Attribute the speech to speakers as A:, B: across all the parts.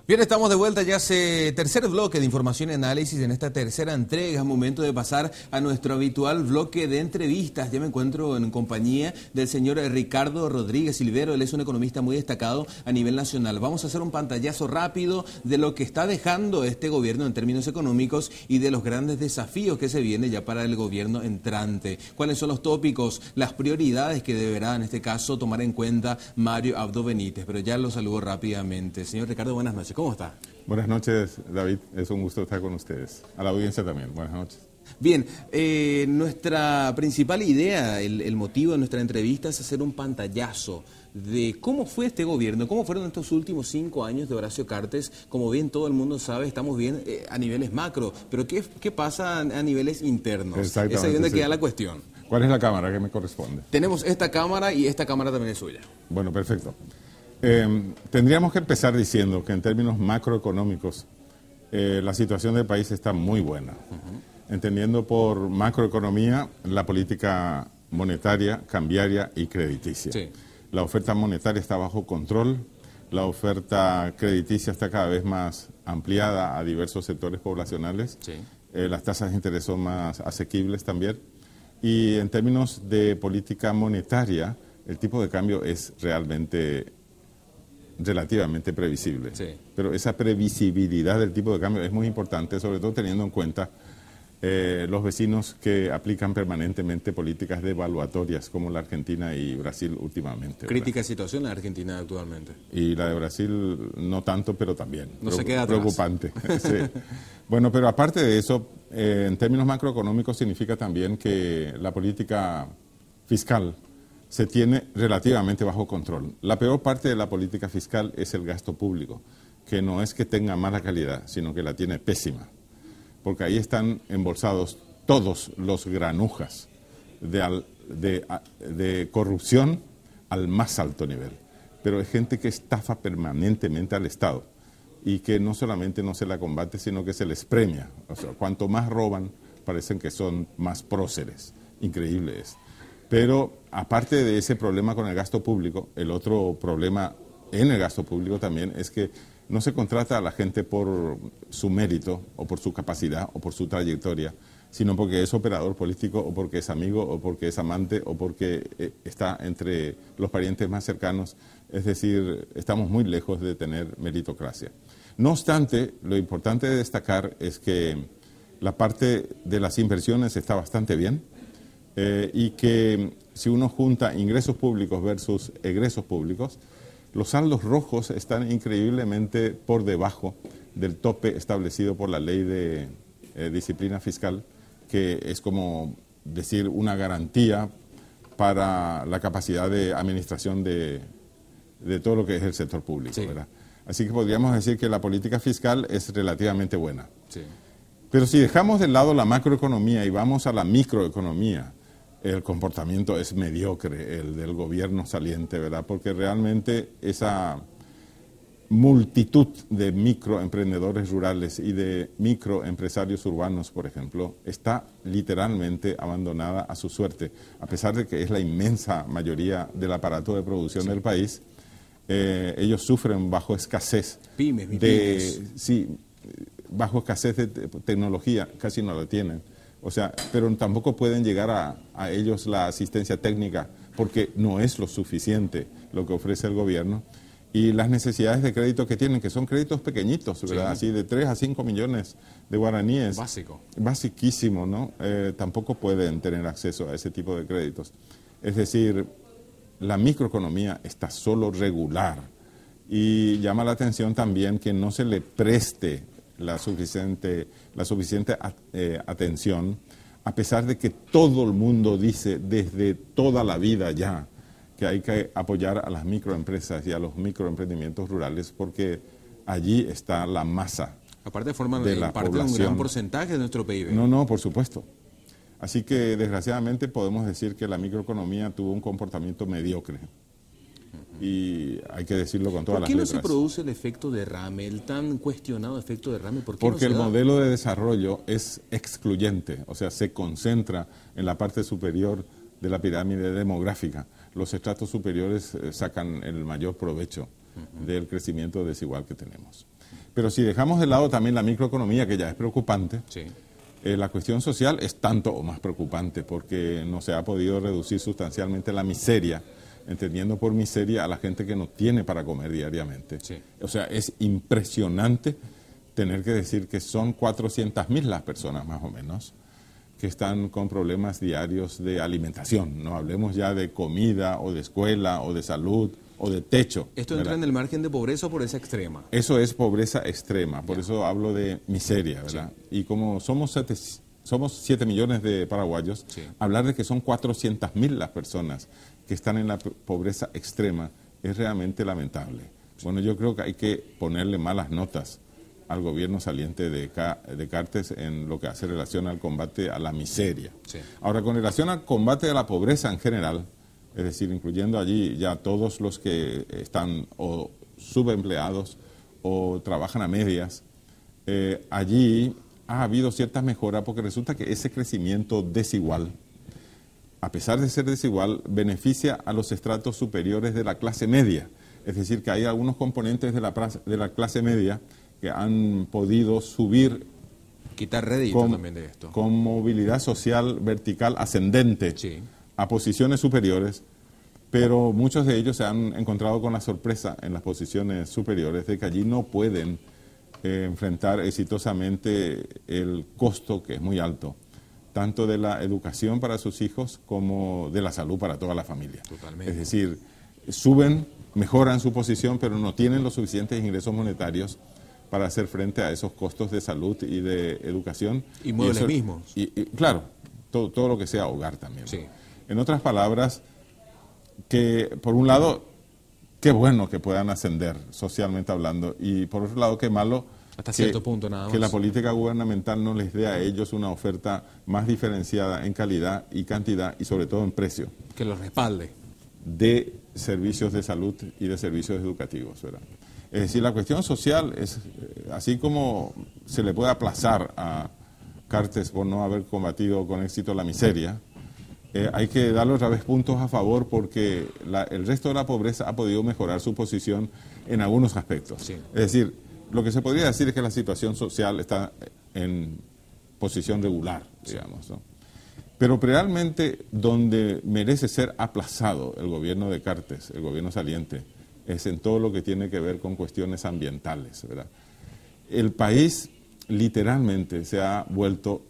A: Bien, estamos de vuelta, ya hace tercer bloque de información y análisis. En esta tercera entrega es momento de pasar a nuestro habitual bloque de entrevistas. Ya me encuentro en compañía del señor Ricardo Rodríguez Silvero. Él es un economista muy destacado a nivel nacional. Vamos a hacer un pantallazo rápido de lo que está dejando este gobierno en términos económicos y de los grandes desafíos que se vienen ya para el gobierno entrante. ¿Cuáles son los tópicos, las prioridades que deberá en este caso tomar en cuenta Mario Abdo Benítez? Pero ya lo saludo rápidamente. Señor Ricardo, buenas noches. ¿Cómo está?
B: Buenas noches, David. Es un gusto estar con ustedes. A la audiencia también. Buenas noches.
A: Bien, nuestra principal idea, el motivo de nuestra entrevista es hacer un pantallazo de cómo fue este gobierno, cómo fueron estos últimos 5 años de Horacio Cartes. Como bien todo el mundo sabe, estamos bien a niveles macro, pero ¿qué pasa a niveles internos?
B: Exactamente.
A: Es ahí donde queda la cuestión.
B: ¿Cuál es la cámara que me corresponde?
A: Tenemos esta cámara y esta cámara también es suya.
B: Bueno, perfecto. Tendríamos que empezar diciendo que en términos macroeconómicos la situación del país está muy buena. Entendiendo por macroeconomía la política monetaria, cambiaria y crediticia. Sí. La oferta monetaria está bajo control, la oferta crediticia está cada vez más ampliada a diversos sectores poblacionales, sí. Las tasas de interés son más asequibles también, y en términos de política monetaria, el tipo de cambio es realmente relativamente previsible. Sí. Pero esa previsibilidad del tipo de cambio es muy importante, sobre todo teniendo en cuenta los vecinos que aplican permanentemente políticas devaluatorias como la Argentina y Brasil últimamente.
A: Crítica situación la Argentina actualmente.
B: Y la de Brasil no tanto, pero también.
A: No se queda atrás.
B: Preocupante. Sí. Bueno, pero aparte de eso, en términos macroeconómicos significa también que la política fiscal se tiene relativamente bajo control. La peor parte de la política fiscal es el gasto público, que no es que tenga mala calidad, sino que la tiene pésima. Porque ahí están embolsados todos los granujas de corrupción al más alto nivel. Pero hay gente que estafa permanentemente al Estado y que no solamente no se la combate, sino que se les premia. O sea, cuanto más roban, parecen que son más próceres. Increíble es. Pero aparte de ese problema con el gasto público, el otro problema en el gasto público también es que no se contrata a la gente por su mérito o por su capacidad o por su trayectoria, sino porque es operador político o porque es amigo o porque es amante o porque está entre los parientes más cercanos. Es decir, estamos muy lejos de tener meritocracia. No obstante, lo importante de destacar es que la parte de las inversiones está bastante bien y que si uno junta ingresos públicos versus egresos públicos, los saldos rojos están increíblemente por debajo del tope establecido por la ley de disciplina fiscal, que es como decir una garantía para la capacidad de administración de todo lo que es el sector público, sí. ¿Verdad? Así que podríamos decir que la política fiscal es relativamente buena. Sí. Pero si dejamos de lado la macroeconomía y vamos a la microeconomía, el comportamiento es mediocre, el del gobierno saliente, ¿verdad? Porque realmente esa multitud de microemprendedores rurales y de microempresarios urbanos, por ejemplo, está literalmente abandonada a su suerte. A pesar de que es la inmensa mayoría del aparato de producción, sí, del país, ellos sufren bajo escasez bajo escasez de tecnología, casi no la tienen. O sea, pero tampoco pueden llegar a ellos la asistencia técnica porque no es lo suficiente lo que ofrece el gobierno. Y las necesidades de crédito que tienen, que son créditos pequeñitos, ¿verdad? Sí. Así de 3 a 5 millones de guaraníes.
A: Básico.
B: Basiquísimo, ¿no? Tampoco pueden tener acceso a ese tipo de créditos. Es decir, la microeconomía está solo regular. Y llama la atención también que no se le preste la suficiente atención, a pesar de que todo el mundo dice desde toda la vida ya que hay que apoyar a las microempresas y a los microemprendimientos rurales porque allí está la masa.
A: Aparte forman parte de un gran porcentaje de nuestro PIB.
B: No, por supuesto. Así que desgraciadamente podemos decir que la microeconomía tuvo un comportamiento mediocre. Y hay que decirlo con todas las letras.
A: ¿Por qué no se produce el efecto derrame, el tan cuestionado efecto derrame?
B: Porque el modelo de desarrollo es excluyente, o sea, se concentra en la parte superior de la pirámide demográfica. Los estratos superiores sacan el mayor provecho del crecimiento desigual que tenemos. Pero si dejamos de lado también la microeconomía, que ya es preocupante,
A: Sí.
B: La cuestión social es tanto o más preocupante porque no se ha podido reducir sustancialmente la miseria, entendiendo por miseria a la gente que no tiene para comer diariamente.
A: Sí.
B: O sea, es impresionante tener que decir que son 400.000 las personas más o menos que están con problemas diarios de alimentación. No hablemos ya de comida o de escuela o de salud o de techo.
A: ¿Esto
B: ¿verdad?
A: entra en el margen de pobreza o pobreza extrema?
B: Eso es pobreza extrema, por eso hablo de miseria, ¿verdad? Sí. Y como somos 7 millones de paraguayos,
A: sí,
B: hablar de que son 400.000 las personas que están en la pobreza extrema es realmente lamentable. Sí. Bueno, yo creo que hay que ponerle malas notas al gobierno saliente de Cartes en lo que hace relación al combate a la miseria.
A: Sí.
B: Ahora, con relación al combate a la pobreza en general, es decir, incluyendo allí ya todos los que están o subempleados o trabajan a medias, allí ha habido cierta mejora porque resulta que ese crecimiento desigual, a pesar de ser desigual, beneficia a los estratos superiores de la clase media. Es decir, que hay algunos componentes de la clase media que han podido subir,
A: quitar rédito también de esto,
B: con movilidad social vertical ascendente,
A: sí,
B: a posiciones superiores, pero muchos de ellos se han encontrado con la sorpresa en las posiciones superiores de que allí no pueden enfrentar exitosamente el costo que es muy alto, tanto de la educación para sus hijos como de la salud para toda la familia.
A: Totalmente.
B: Es decir, suben, mejoran su posición, pero no tienen los suficientes ingresos monetarios para hacer frente a esos costos de salud y de educación.
A: Y muebles mismos.
B: Y claro, todo lo que sea hogar también.
A: Sí.
B: En otras palabras, que por un lado, qué bueno que puedan ascender socialmente hablando, y por otro lado, qué malo
A: hasta cierto punto nada más,
B: que la política gubernamental no les dé a ellos una oferta más diferenciada en calidad y cantidad y sobre todo en precio.
A: Que los respalde.
B: De servicios de salud y de servicios educativos, ¿verdad? Es decir, la cuestión social es, así como se le puede aplazar a Cartes por no haber combatido con éxito la miseria, hay que darle otra vez puntos a favor porque el resto de la pobreza ha podido mejorar su posición en algunos aspectos.
A: Sí.
B: Es decir, lo que se podría decir es que la situación social está en posición regular, digamos, ¿no? Pero realmente donde merece ser aplazado el gobierno de Cartes, el gobierno saliente, es en todo lo que tiene que ver con cuestiones ambientales, ¿verdad? El país literalmente se ha vuelto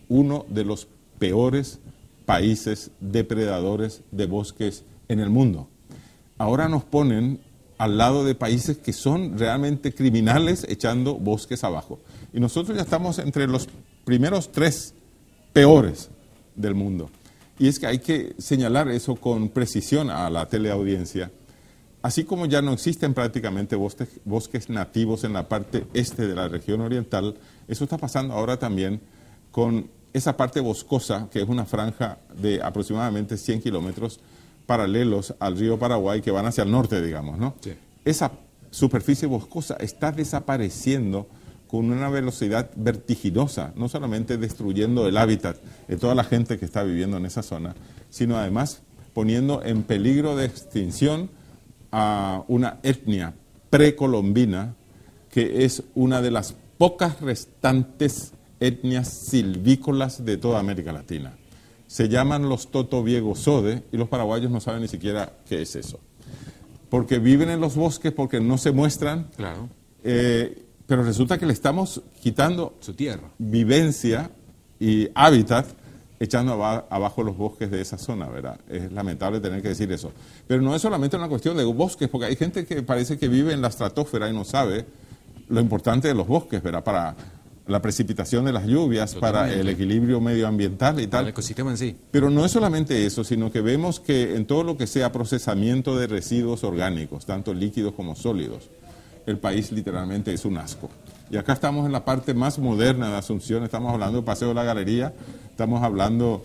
B: uno de los peores países depredadores de bosques en el mundo. Ahora nos ponen al lado de países que son realmente criminales echando bosques abajo. Y nosotros ya estamos entre los primeros 3 peores del mundo. Y es que hay que señalar eso con precisión a la teleaudiencia. Así como ya no existen prácticamente bosques nativos en la parte este de la región oriental, eso está pasando ahora también con esa parte boscosa, que es una franja de aproximadamente 100 kilómetros paralelos al río Paraguay que van hacia el norte, digamos, ¿no? Sí. Esa superficie boscosa está desapareciendo con una velocidad vertiginosa, no solamente destruyendo el hábitat de toda la gente que está viviendo en esa zona, sino además poniendo en peligro de extinción a una etnia precolombina que es una de las pocas restantes etnias silvícolas de toda América Latina. Se llaman los Totoviego-Sode y los paraguayos no saben ni siquiera qué es eso. Porque viven en los bosques, porque no se muestran,
A: claro.
B: Pero resulta que le estamos quitando
A: su tierra,
B: vivencia y hábitat, echando abajo los bosques de esa zona, ¿verdad? Es lamentable tener que decir eso. Pero no es solamente una cuestión de bosques, porque hay gente que parece que vive en la estratosfera y no sabe lo importante de los bosques, ¿verdad? Para la precipitación de las lluvias, para el equilibrio medioambiental y tal.
A: Para el ecosistema en sí.
B: Pero no es solamente eso, sino que vemos que en todo lo que sea procesamiento de residuos orgánicos, tanto líquidos como sólidos, el país literalmente es un asco. Y acá estamos en la parte más moderna de Asunción, estamos hablando del Paseo de la Galería, estamos hablando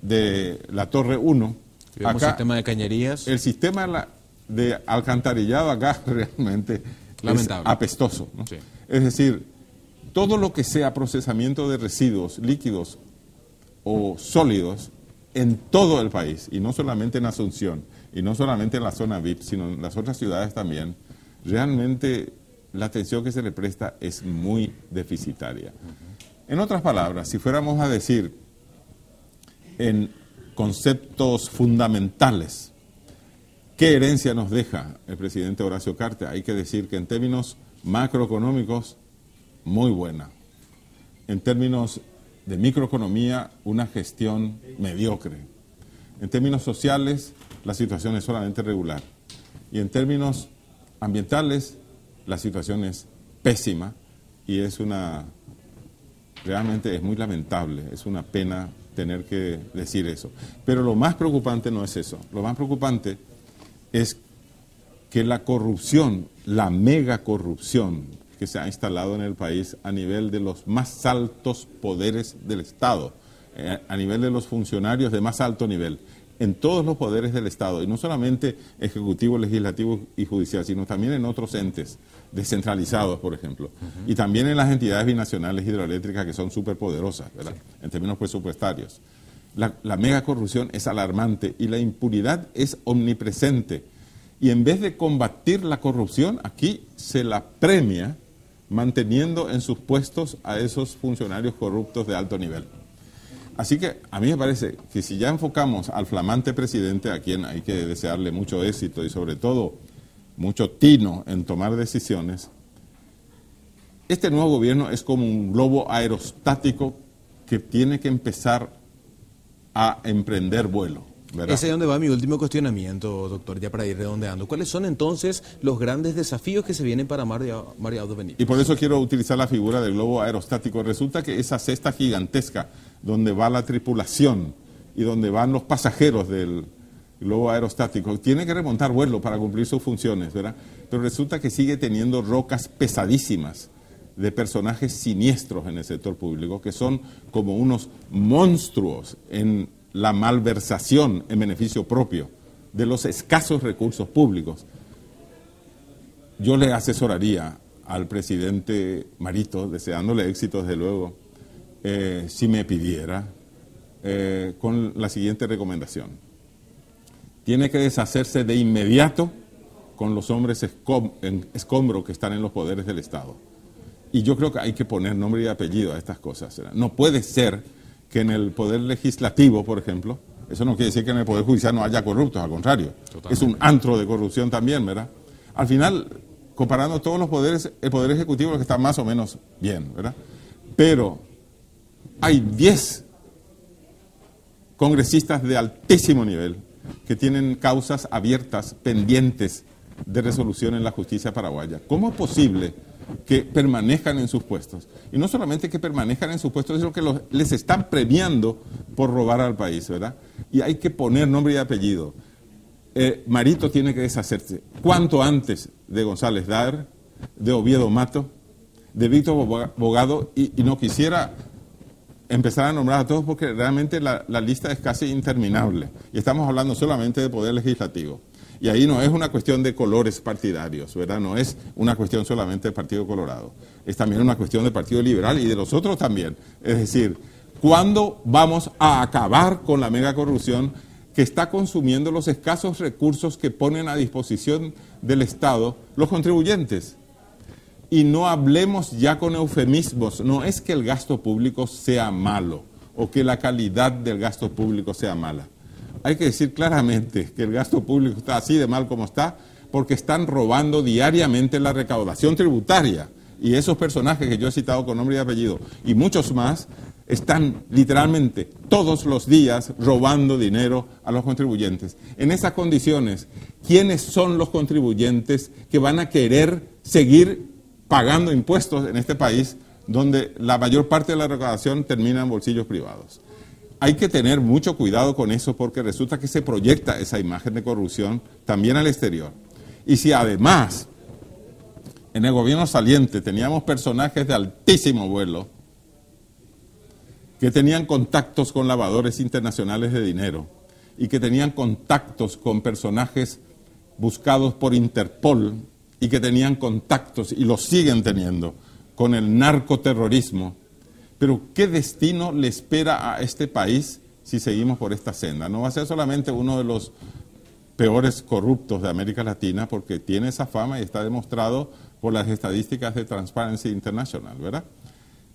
B: de la Torre 1.
A: Acá, el sistema de cañerías.
B: El sistema de alcantarillado acá realmente lamentable, es apestoso, ¿no? Sí. Es decir, todo lo que sea procesamiento de residuos líquidos o sólidos en todo el país, y no solamente en Asunción, y no solamente en la zona VIP, sino en las otras ciudades también, realmente la atención que se le presta es muy deficitaria. En otras palabras, si fuéramos a decir en conceptos fundamentales qué herencia nos deja el presidente Horacio Cartes, hay que decir que en términos macroeconómicos, muy buena. En términos de microeconomía, una gestión mediocre. En términos sociales, la situación es solamente regular. Y en términos ambientales, la situación es pésima y realmente es muy lamentable, es una pena tener que decir eso. Pero lo más preocupante no es eso. Lo más preocupante es que la corrupción, la mega corrupción que se ha instalado en el país a nivel de los más altos poderes del Estado, a nivel de los funcionarios de más alto nivel, en todos los poderes del Estado, y no solamente ejecutivo, legislativo y judicial, sino también en otros entes descentralizados, por ejemplo, y también en las entidades binacionales hidroeléctricas que son superpoderosas, ¿verdad?, en términos presupuestarios. La mega corrupción es alarmante y la impunidad es omnipresente. Y en vez de combatir la corrupción, aquí se la premia manteniendo en sus puestos a esos funcionarios corruptos de alto nivel. Así que a mí me parece que si ya enfocamos al flamante presidente, a quien hay que desearle mucho éxito y sobre todo mucho tino en tomar decisiones, este nuevo gobierno es como un globo aerostático que tiene que empezar a emprender vuelo, ¿verdad?
A: Ese es donde va mi último cuestionamiento, doctor, ya para ir redondeando. ¿Cuáles son entonces los grandes desafíos que se vienen para Mario Abdo Benítez?
B: Y por eso quiero utilizar la figura del globo aerostático. Resulta que esa cesta gigantesca donde va la tripulación y donde van los pasajeros del globo aerostático tiene que remontar vuelo para cumplir sus funciones, ¿verdad? Pero resulta que sigue teniendo rocas pesadísimas de personajes siniestros en el sector público, que son como unos monstruos en la malversación en beneficio propio de los escasos recursos públicos. Yo le asesoraría al presidente Marito, deseándole éxito desde luego, si me pidiera, con la siguiente recomendación. Tiene que deshacerse de inmediato con los hombres escombro que están en los poderes del Estado. Y yo creo que hay que poner nombre y apellido a estas cosas. No puede ser que en el Poder Legislativo, por ejemplo, eso no quiere decir que en el Poder Judicial no haya corruptos, al contrario. Totalmente. Es un antro de corrupción también, ¿verdad? Al final, comparando todos los poderes, el Poder Ejecutivo es el que está más o menos bien, ¿verdad? Pero hay 10 congresistas de altísimo nivel que tienen causas abiertas, pendientes de resolución en la justicia paraguaya. ¿Cómo es posible que permanezcan en sus puestos? Y no solamente que permanezcan en sus puestos, sino que les están premiando por robar al país, ¿verdad? Y hay que poner nombre y apellido. Marito tiene que deshacerse cuanto antes de González Daer, de Oviedo Mato, de Víctor Bogado, y no quisiera empezar a nombrar a todos porque realmente la lista es casi interminable. Y estamos hablando solamente de poder legislativo. Y ahí no es una cuestión de colores partidarios, ¿verdad? No es una cuestión solamente del Partido Colorado. Es también una cuestión del Partido Liberal y de los otros también. Es decir, ¿cuándo vamos a acabar con la mega corrupción que está consumiendo los escasos recursos que ponen a disposición del Estado los contribuyentes? Y no hablemos ya con eufemismos. No es que el gasto público sea malo o que la calidad del gasto público sea mala. Hay que decir claramente que el gasto público está así de mal como está porque están robando diariamente la recaudación tributaria. Y esos personajes que yo he citado con nombre y apellido y muchos más están literalmente todos los días robando dinero a los contribuyentes. En esas condiciones, ¿quiénes son los contribuyentes que van a querer seguir pagando impuestos en este país donde la mayor parte de la recaudación termina en bolsillos privados? Hay que tener mucho cuidado con eso porque resulta que se proyecta esa imagen de corrupción también al exterior. Y si además en el gobierno saliente teníamos personajes de altísimo vuelo que tenían contactos con lavadores internacionales de dinero y que tenían contactos con personajes buscados por Interpol y que tenían contactos y los siguen teniendo con el narcoterrorismo, pero ¿qué destino le espera a este país si seguimos por esta senda? No va a ser solamente uno de los peores corruptos de América Latina, porque tiene esa fama y está demostrado por las estadísticas de Transparency International, ¿verdad?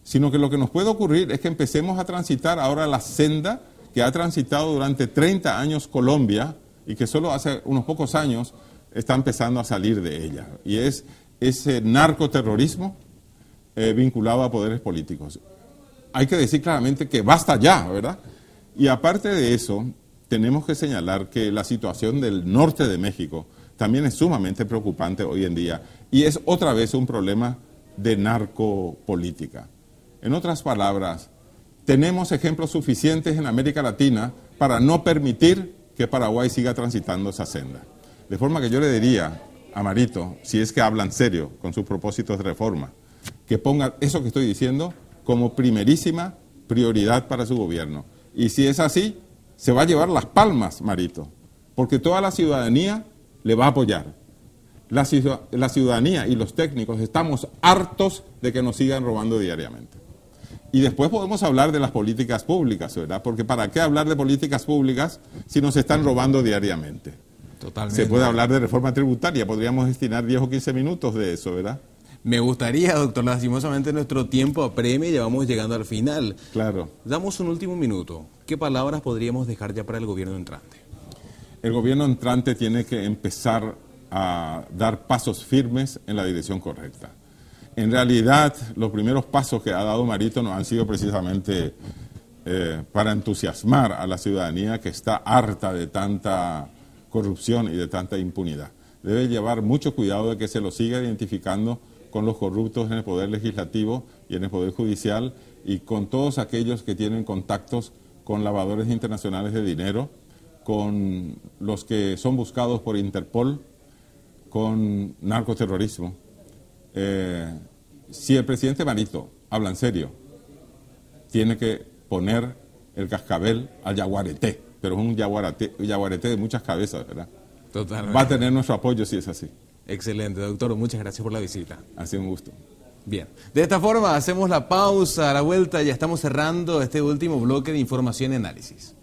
B: Sino que lo que nos puede ocurrir es que empecemos a transitar ahora la senda que ha transitado durante 30 años Colombia y que solo hace unos pocos años está empezando a salir de ella. Y es ese narcoterrorismo vinculado a poderes políticos. Hay que decir claramente que basta ya, ¿verdad? Y aparte de eso, tenemos que señalar que la situación del norte de México también es sumamente preocupante hoy en día y es otra vez un problema de narcopolítica. En otras palabras, tenemos ejemplos suficientes en América Latina para no permitir que Paraguay siga transitando esa senda. De forma que yo le diría a Marito, si es que hablan serio con sus propósitos de reforma, que ponga eso que estoy diciendo como primerísima prioridad para su gobierno. Y si es así, se va a llevar las palmas, Marito, porque toda la ciudadanía le va a apoyar. La ciudadanía y los técnicos estamos hartos de que nos sigan robando diariamente. Y después podemos hablar de las políticas públicas, ¿verdad? Porque ¿para qué hablar de políticas públicas si nos están robando diariamente?
A: Totalmente.
B: Se puede hablar de reforma tributaria, podríamos destinar 10 o 15 minutos de eso, ¿verdad?
A: Me gustaría, doctor. Lastimosamente nuestro tiempo apremia y ya vamos llegando al final.
B: Claro.
A: Damos un último minuto. ¿Qué palabras podríamos dejar ya para el gobierno entrante?
B: El gobierno entrante tiene que empezar a dar pasos firmes en la dirección correcta. En realidad, los primeros pasos que ha dado Marito no han sido precisamente para entusiasmar a la ciudadanía que está harta de tanta corrupción y de tanta impunidad. Debe llevar mucho cuidado de que se lo siga identificando con los corruptos en el Poder Legislativo y en el Poder Judicial y con todos aquellos que tienen contactos con lavadores internacionales de dinero, con los que son buscados por Interpol, con narcoterrorismo. Si el presidente Marito habla en serio, tiene que poner el cascabel al yaguareté, pero es un yaguareté de muchas cabezas, ¿verdad?
A: Totalmente.
B: Va a tener nuestro apoyo si es así.
A: Excelente, doctor. Muchas gracias por la visita.
B: Ha sido un gusto.
A: Bien. De esta forma hacemos la pausa, a la vuelta ya estamos cerrando este último bloque de información y análisis.